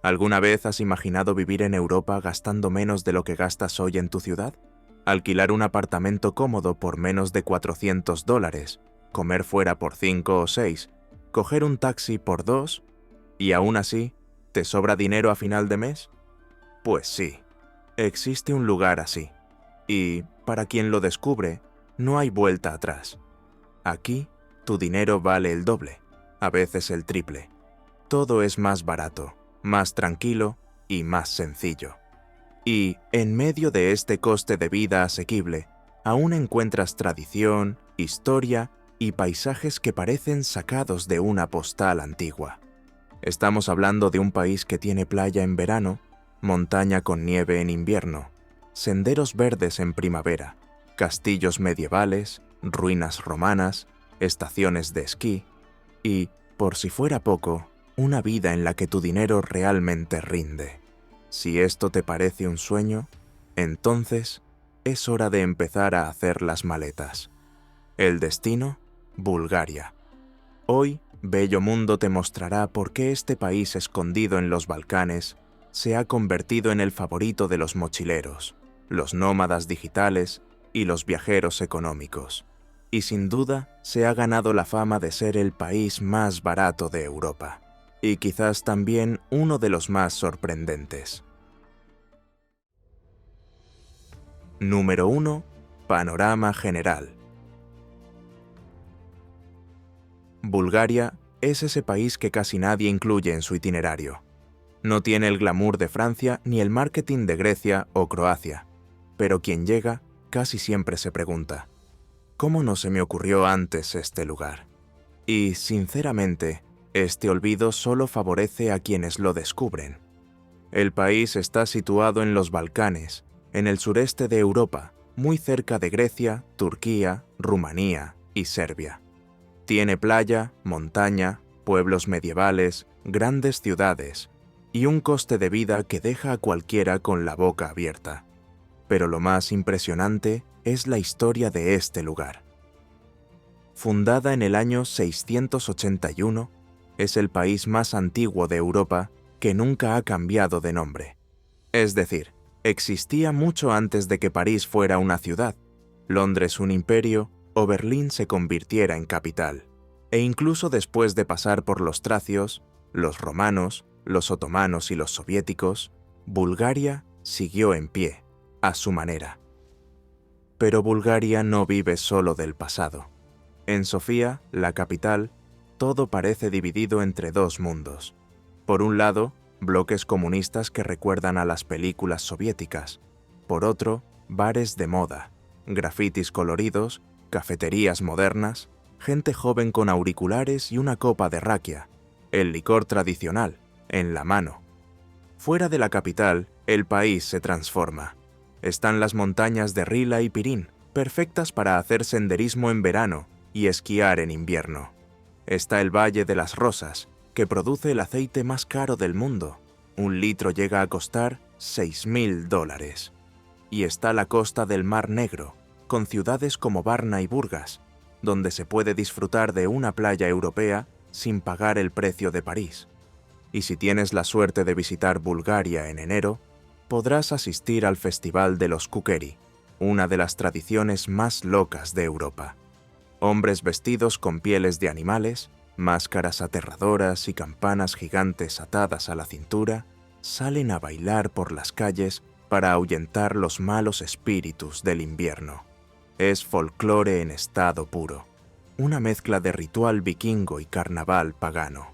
¿Alguna vez has imaginado vivir en Europa gastando menos de lo que gastas hoy en tu ciudad? Alquilar un apartamento cómodo por menos de $400, comer fuera por 5 o 6, coger un taxi por 2, y aún así, ¿te sobra dinero a final de mes? Pues sí, existe un lugar así. Y, para quien lo descubre, no hay vuelta atrás. Aquí, tu dinero vale el doble, a veces el triple. Todo es más barato, más tranquilo y más sencillo. Y, en medio de este coste de vida asequible, aún encuentras tradición, historia y paisajes que parecen sacados de una postal antigua. Estamos hablando de un país que tiene playa en verano, montaña con nieve en invierno, senderos verdes en primavera, castillos medievales, ruinas romanas, estaciones de esquí y, por si fuera poco, una vida en la que tu dinero realmente rinde. Si esto te parece un sueño, entonces es hora de empezar a hacer las maletas. El destino, Bulgaria. Hoy, Bello Mundo te mostrará por qué este país escondido en los Balcanes se ha convertido en el favorito de los mochileros, los nómadas digitales y los viajeros económicos. Y sin duda se ha ganado la fama de ser el país más barato de Europa. Y quizás también uno de los más sorprendentes. Número 1. Panorama general. Bulgaria es ese país que casi nadie incluye en su itinerario. No tiene el glamour de Francia ni el marketing de Grecia o Croacia, pero quien llega casi siempre se pregunta, ¿cómo no se me ocurrió antes este lugar? Y, sinceramente, este olvido solo favorece a quienes lo descubren. El país está situado en los Balcanes, en el sureste de Europa, muy cerca de Grecia, Turquía, Rumanía y Serbia. Tiene playa, montaña, pueblos medievales, grandes ciudades y un coste de vida que deja a cualquiera con la boca abierta. Pero lo más impresionante es la historia de este lugar. Fundada en el año 681, es el país más antiguo de Europa que nunca ha cambiado de nombre. Es decir, existía mucho antes de que París fuera una ciudad, Londres un imperio o Berlín se convirtiera en capital. E incluso después de pasar por los tracios, los romanos, los otomanos y los soviéticos, Bulgaria siguió en pie, a su manera. Pero Bulgaria no vive solo del pasado. En Sofía, la capital, todo parece dividido entre dos mundos. Por un lado, bloques comunistas que recuerdan a las películas soviéticas. Por otro, bares de moda, grafitis coloridos, cafeterías modernas, gente joven con auriculares y una copa de rakia, el licor tradicional, en la mano. Fuera de la capital, el país se transforma. Están las montañas de Rila y Pirin, perfectas para hacer senderismo en verano y esquiar en invierno. Está el Valle de las Rosas, que produce el aceite más caro del mundo. Un litro llega a costar $6.000. Y está la costa del Mar Negro, con ciudades como Varna y Burgas, donde se puede disfrutar de una playa europea sin pagar el precio de París. Y si tienes la suerte de visitar Bulgaria en enero, podrás asistir al Festival de los Kukeri, una de las tradiciones más locas de Europa. Hombres vestidos con pieles de animales, máscaras aterradoras y campanas gigantes atadas a la cintura, salen a bailar por las calles para ahuyentar los malos espíritus del invierno. Es folclore en estado puro, una mezcla de ritual vikingo y carnaval pagano.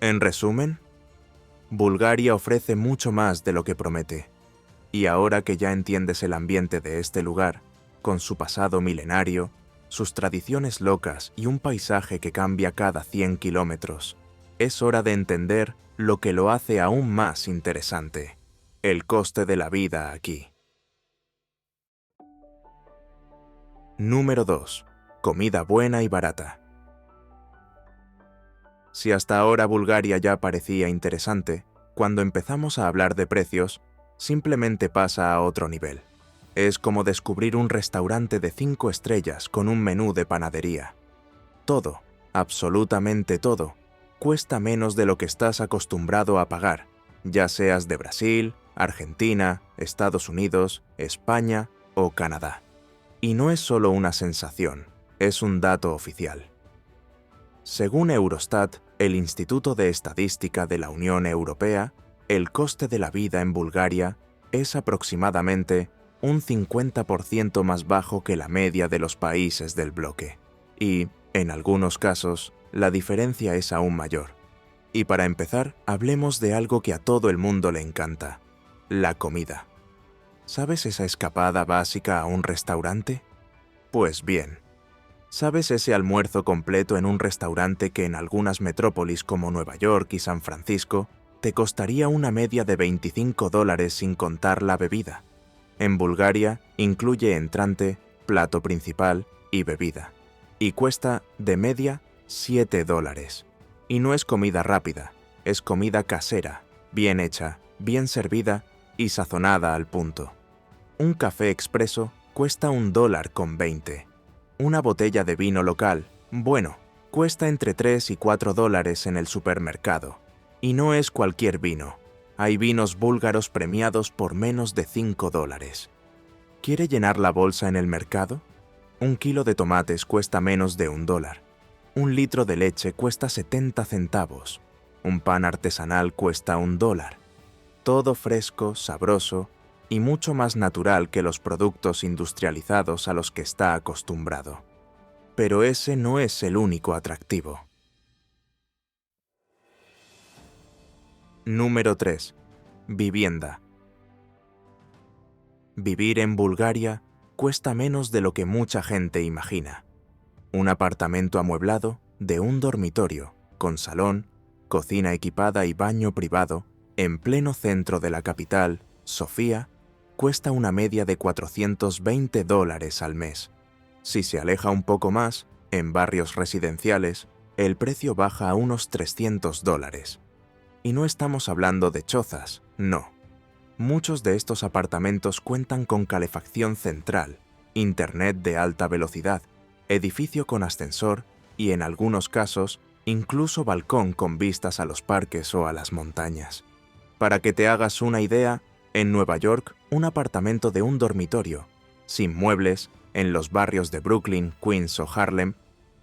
En resumen, Bulgaria ofrece mucho más de lo que promete. Y ahora que ya entiendes el ambiente de este lugar, con su pasado milenario, sus tradiciones locas y un paisaje que cambia cada 100 kilómetros, es hora de entender lo que lo hace aún más interesante: el coste de la vida aquí. Número 2. Comida buena y barata. Si hasta ahora Bulgaria ya parecía interesante, cuando empezamos a hablar de precios, simplemente pasa a otro nivel. Es como descubrir un restaurante de 5 estrellas con un menú de panadería. Todo, absolutamente todo, cuesta menos de lo que estás acostumbrado a pagar, ya seas de Brasil, Argentina, Estados Unidos, España o Canadá. Y no es solo una sensación, es un dato oficial. Según Eurostat, el Instituto de Estadística de la Unión Europea, el coste de la vida en Bulgaria es aproximadamente un 50% más bajo que la media de los países del bloque. Y, en algunos casos, la diferencia es aún mayor. Y para empezar, hablemos de algo que a todo el mundo le encanta: la comida. ¿Sabes esa escapada básica a un restaurante? Pues bien, ¿sabes ese almuerzo completo en un restaurante que en algunas metrópolis como Nueva York y San Francisco te costaría una media de $25 sin contar la bebida? En Bulgaria incluye entrante, plato principal y bebida, y cuesta, de media, $7. Y no es comida rápida, es comida casera, bien hecha, bien servida y sazonada al punto. Un café expreso cuesta $1.20. Una botella de vino local, bueno, cuesta entre $3 y $4 en el supermercado. Y no es cualquier vino. Hay vinos búlgaros premiados por menos de $5. ¿Quiere llenar la bolsa en el mercado? Un kilo de tomates cuesta menos de $1. Un litro de leche cuesta 70 centavos. Un pan artesanal cuesta $1. Todo fresco, sabroso y mucho más natural que los productos industrializados a los que está acostumbrado. Pero ese no es el único atractivo. Número 3. Vivienda. Vivir en Bulgaria cuesta menos de lo que mucha gente imagina. Un apartamento amueblado de un dormitorio, con salón, cocina equipada y baño privado, en pleno centro de la capital, Sofía, cuesta una media de $420 al mes. Si se aleja un poco más, en barrios residenciales, el precio baja a unos $300. Y no estamos hablando de chozas, no. Muchos de estos apartamentos cuentan con calefacción central, internet de alta velocidad, edificio con ascensor y, en algunos casos, incluso balcón con vistas a los parques o a las montañas. Para que te hagas una idea, en Nueva York, un apartamento de un dormitorio, sin muebles, en los barrios de Brooklyn, Queens o Harlem,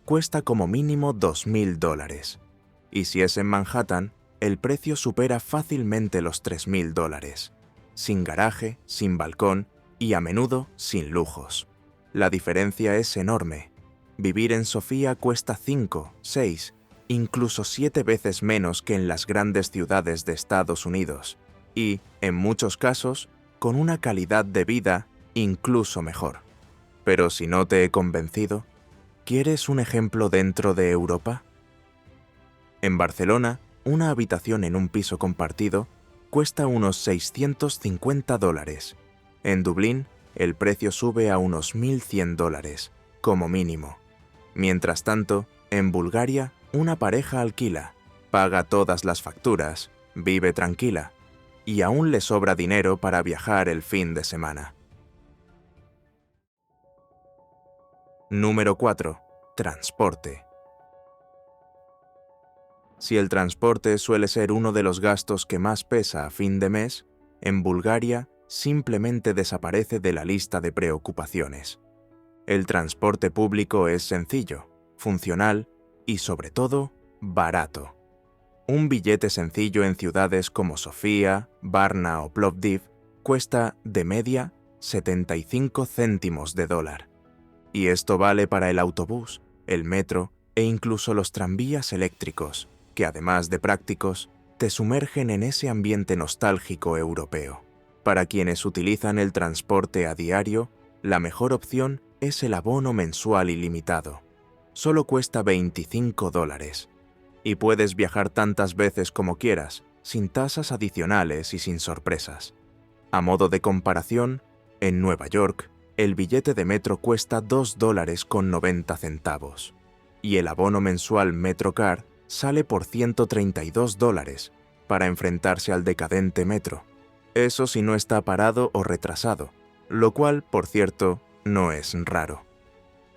cuesta como mínimo $2.000. Y si es en Manhattan, el precio supera fácilmente los $3.000. Sin garaje, sin balcón y a menudo sin lujos. La diferencia es enorme. Vivir en Sofía cuesta 5, 6, incluso 7 veces menos que en las grandes ciudades de Estados Unidos. Y, en muchos casos, con una calidad de vida incluso mejor. Pero si no te he convencido, ¿quieres un ejemplo dentro de Europa? En Barcelona, una habitación en un piso compartido cuesta unos $650. En Dublín, el precio sube a unos $1.100, como mínimo. Mientras tanto, en Bulgaria, una pareja alquila, paga todas las facturas, vive tranquila, y aún le sobra dinero para viajar el fin de semana. Número 4. Transporte. Si el transporte suele ser uno de los gastos que más pesa a fin de mes, en Bulgaria simplemente desaparece de la lista de preocupaciones. El transporte público es sencillo, funcional y, sobre todo, barato. Un billete sencillo en ciudades como Sofía, Varna o Plovdiv cuesta, de media, 75 céntimos de dólar. Y esto vale para el autobús, el metro e incluso los tranvías eléctricos, que además de prácticos, te sumergen en ese ambiente nostálgico europeo. Para quienes utilizan el transporte a diario, la mejor opción es el abono mensual ilimitado. Solo cuesta $25. Y puedes viajar tantas veces como quieras, sin tasas adicionales y sin sorpresas. A modo de comparación, en Nueva York, el billete de metro cuesta $2.90, y el abono mensual MetroCard sale por $132 para enfrentarse al decadente metro. Eso si no está parado o retrasado, lo cual, por cierto, no es raro.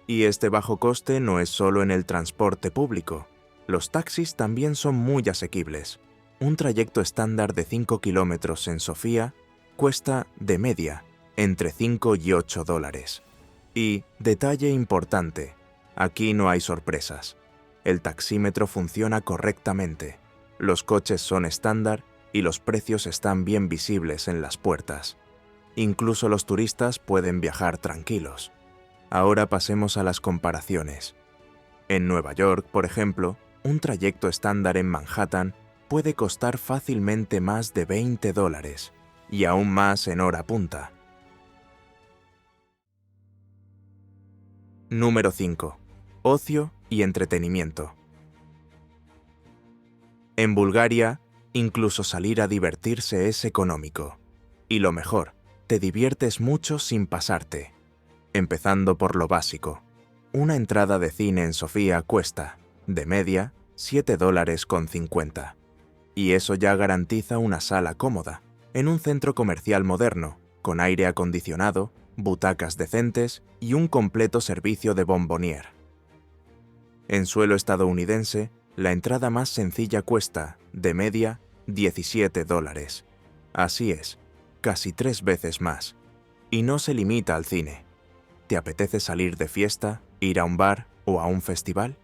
Y este bajo coste no es solo en el transporte público. Los taxis también son muy asequibles. un trayecto estándar de 5 kilómetros en Sofía cuesta, de media, entre 5 y 8 dólares. Y, detalle importante, aquí no hay sorpresas. El taxímetro funciona correctamente, los coches son estándar y los precios están bien visibles en las puertas. Incluso los turistas pueden viajar tranquilos. Ahora pasemos a las comparaciones. En Nueva York, por ejemplo, un trayecto estándar en Manhattan puede costar fácilmente más de 20 dólares, y aún más en hora punta. Número 5. Ocio y entretenimiento. En Bulgaria, incluso salir a divertirse es económico. Y lo mejor, te diviertes mucho sin pasarte. Empezando por lo básico. Una entrada de cine en Sofía cuesta, de media, 7 dólares con 50. Y eso ya garantiza una sala cómoda, en un centro comercial moderno, con aire acondicionado, butacas decentes y un completo servicio de bombonier. En suelo estadounidense, la entrada más sencilla cuesta, de media, 17 dólares. Así es, casi 3 veces más. Y no se limita al cine. ¿Te apetece salir de fiesta, ir a un bar o a un festival?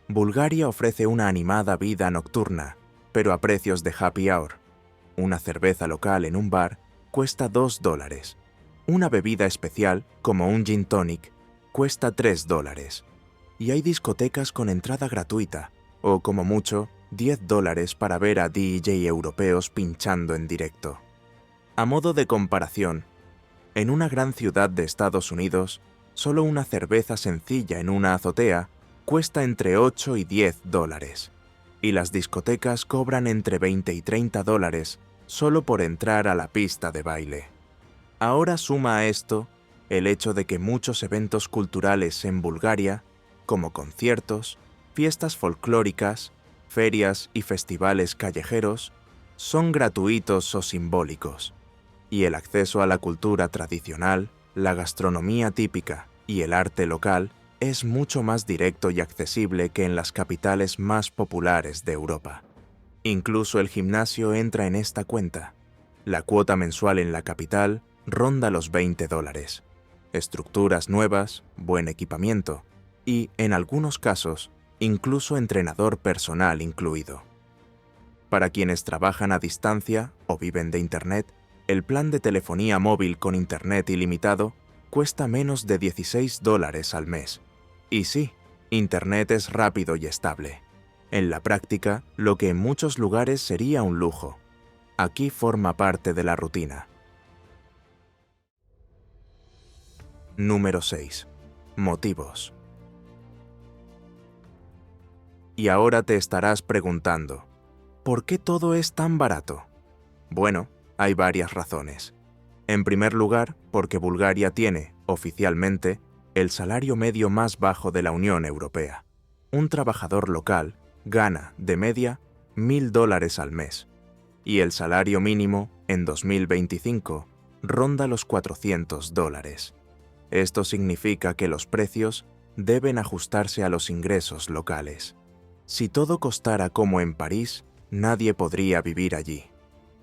Bulgaria ofrece una animada vida nocturna, pero a precios de happy hour. Una cerveza local en un bar cuesta 2 dólares. Una bebida especial, como un gin tonic, cuesta 3 dólares. Y hay discotecas con entrada gratuita, o como mucho, 10 dólares para ver a DJ europeos pinchando en directo. A modo de comparación, en una gran ciudad de Estados Unidos, solo una cerveza sencilla en una azotea cuesta entre 8 y 10 dólares. Y las discotecas cobran entre 20 y 30 dólares solo por entrar a la pista de baile. Ahora suma a esto el hecho de que muchos eventos culturales en Bulgaria, como conciertos, fiestas folclóricas, ferias y festivales callejeros, son gratuitos o simbólicos, y el acceso a la cultura tradicional, la gastronomía típica y el arte local es mucho más directo y accesible que en las capitales más populares de Europa. Incluso el gimnasio entra en esta cuenta. La cuota mensual en la capital ronda los 20 dólares. Estructuras nuevas, buen equipamiento y, en algunos casos, incluso entrenador personal incluido. Para quienes trabajan a distancia o viven de Internet, el plan de telefonía móvil con Internet ilimitado cuesta menos de 16 dólares al mes. Y sí, Internet es rápido y estable. En la práctica, lo que en muchos lugares sería un lujo, aquí forma parte de la rutina. Número 6. Motivos. Y ahora te estarás preguntando, ¿por qué todo es tan barato? Bueno, hay varias razones. En primer lugar, porque Bulgaria tiene, oficialmente, el salario medio más bajo de la Unión Europea. Un trabajador local gana, de media, 1.000 dólares al mes. Y el salario mínimo, en 2025, ronda los 400 dólares. Esto significa que los precios deben ajustarse a los ingresos locales. Si todo costara como en París, nadie podría vivir allí.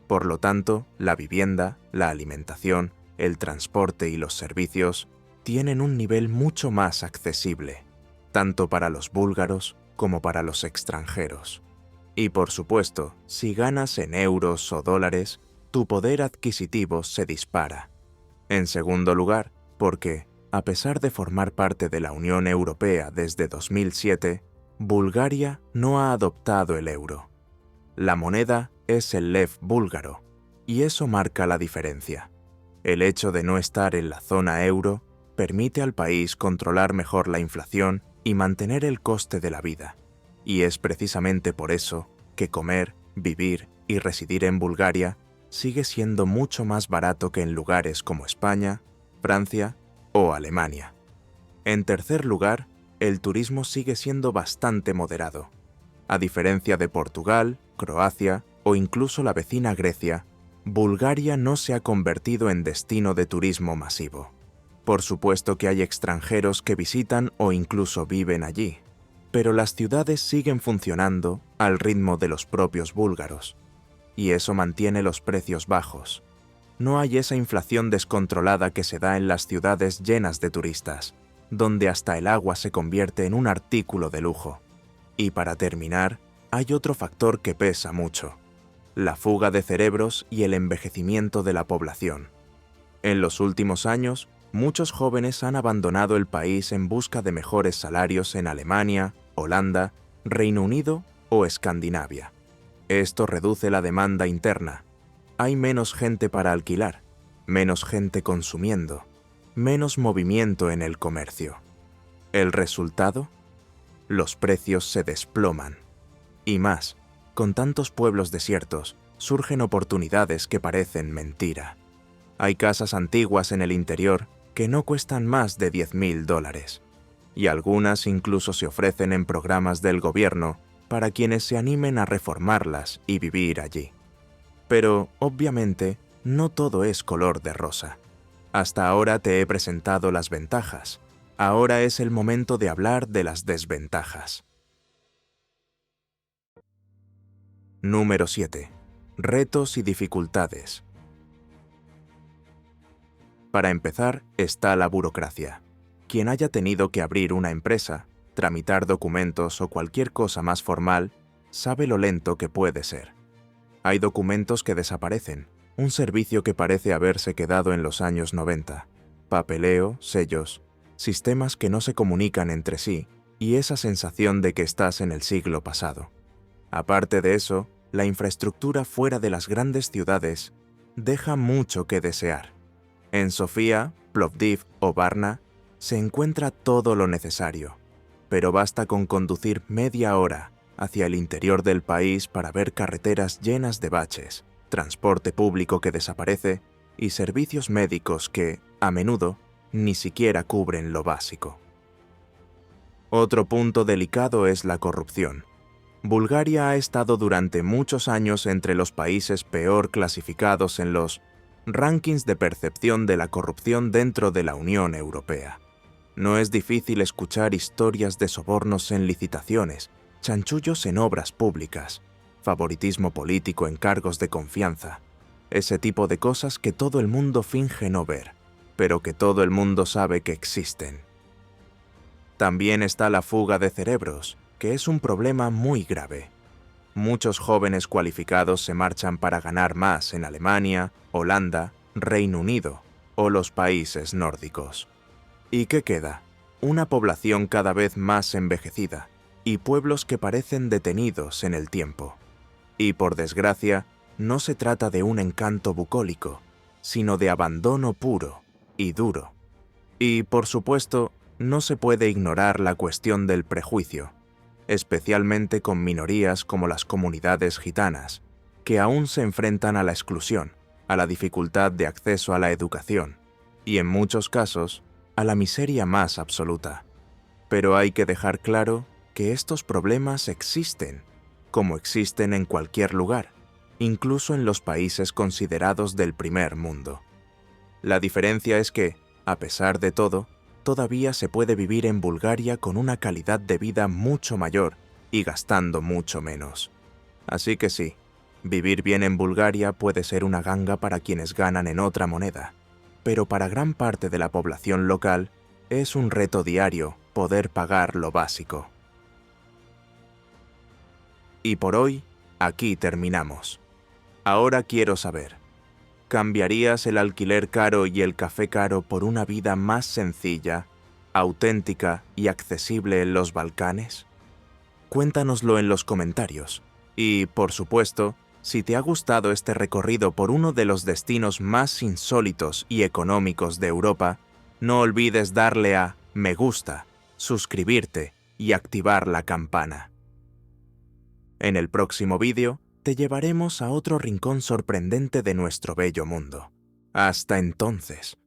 Por lo tanto, la vivienda, la alimentación, el transporte y los servicios tienen un nivel mucho más accesible, tanto para los búlgaros como para los extranjeros. Y por supuesto, si ganas en euros o dólares, tu poder adquisitivo se dispara. En segundo lugar, porque, a pesar de formar parte de la Unión Europea desde 2007, Bulgaria no ha adoptado el euro. La moneda es el lev búlgaro, y eso marca la diferencia. El hecho de no estar en la zona euro permite al país controlar mejor la inflación y mantener el coste de la vida. Y es precisamente por eso que comer, vivir y residir en Bulgaria sigue siendo mucho más barato que en lugares como España, Francia o Alemania. En tercer lugar, el turismo sigue siendo bastante moderado. A diferencia de Portugal, Croacia o incluso la vecina Grecia, Bulgaria no se ha convertido en destino de turismo masivo. Por supuesto que hay extranjeros que visitan o incluso viven allí, Pero las ciudades siguen funcionando al ritmo de los propios búlgaros, y eso mantiene los precios bajos. No hay esa inflación descontrolada que se da en las ciudades llenas de turistas, donde hasta el agua se convierte en un artículo de lujo. Y para terminar, hay otro factor que pesa mucho: la fuga de cerebros y el envejecimiento de la población. En los últimos años, muchos jóvenes han abandonado el país en busca de mejores salarios en Alemania, Holanda, Reino Unido o Escandinavia. Esto reduce la demanda interna. Hay menos gente para alquilar, menos gente consumiendo, menos movimiento en el comercio. ¿El resultado? Los precios se desploman. Y más, con tantos pueblos desiertos, surgen oportunidades que parecen mentira. Hay casas antiguas en el interior que no cuestan más de $10.000, y algunas incluso se ofrecen en programas del gobierno para quienes se animen a reformarlas y vivir allí. Pero, obviamente, no todo es color de rosa. Hasta ahora te he presentado las ventajas. Ahora es el momento de hablar de las desventajas. Número 7. Retos y dificultades. Para empezar, está la burocracia. Quien haya tenido que abrir una empresa, tramitar documentos o cualquier cosa más formal, sabe lo lento que puede ser. Hay documentos que desaparecen, un servicio que parece haberse quedado en los años 90, papeleo, sellos, sistemas que no se comunican entre sí y esa sensación de que estás en el siglo pasado. Aparte de eso, la infraestructura fuera de las grandes ciudades deja mucho que desear. En Sofía, Plovdiv o Varna se encuentra todo lo necesario, pero basta con conducir media hora hacia el interior del país para ver carreteras llenas de baches, transporte público que desaparece y servicios médicos que, a menudo, ni siquiera cubren lo básico. Otro punto delicado es la corrupción. Bulgaria ha estado durante muchos años entre los países peor clasificados en los rankings de percepción de la corrupción dentro de la Unión Europea. No es difícil escuchar historias de sobornos en licitaciones, chanchullos en obras públicas, favoritismo político en cargos de confianza, ese tipo de cosas que todo el mundo finge no ver, pero que todo el mundo sabe que existen. También está la fuga de cerebros, que es un problema muy grave. Muchos jóvenes cualificados se marchan para ganar más en Alemania, Holanda, Reino Unido o los países nórdicos. ¿Y qué queda? Una población cada vez más envejecida y pueblos que parecen detenidos en el tiempo. Y por desgracia, no se trata de un encanto bucólico, sino de abandono puro y duro. Y, por supuesto, no se puede ignorar la cuestión del prejuicio, especialmente con minorías como las comunidades gitanas, que aún se enfrentan a la exclusión, a la dificultad de acceso a la educación y, en muchos casos, a la miseria más absoluta. Pero hay que dejar claro que estos problemas existen, como existen en cualquier lugar, incluso en los países considerados del primer mundo. La diferencia es que, a pesar de todo, todavía se puede vivir en Bulgaria con una calidad de vida mucho mayor y gastando mucho menos. Así que sí, vivir bien en Bulgaria puede ser una ganga para quienes ganan en otra moneda, pero para gran parte de la población local es un reto diario poder pagar lo básico. Y por hoy, aquí terminamos. Ahora quiero saber, ¿cambiarías el alquiler caro y el café caro por una vida más sencilla, auténtica y accesible en los Balcanes? Cuéntanoslo en los comentarios. Y, por supuesto, si te ha gustado este recorrido por uno de los destinos más insólitos y económicos de Europa, no olvides darle a me gusta, suscribirte y activar la campana. En el próximo vídeo, te llevaremos a otro rincón sorprendente de nuestro bello mundo. Hasta entonces.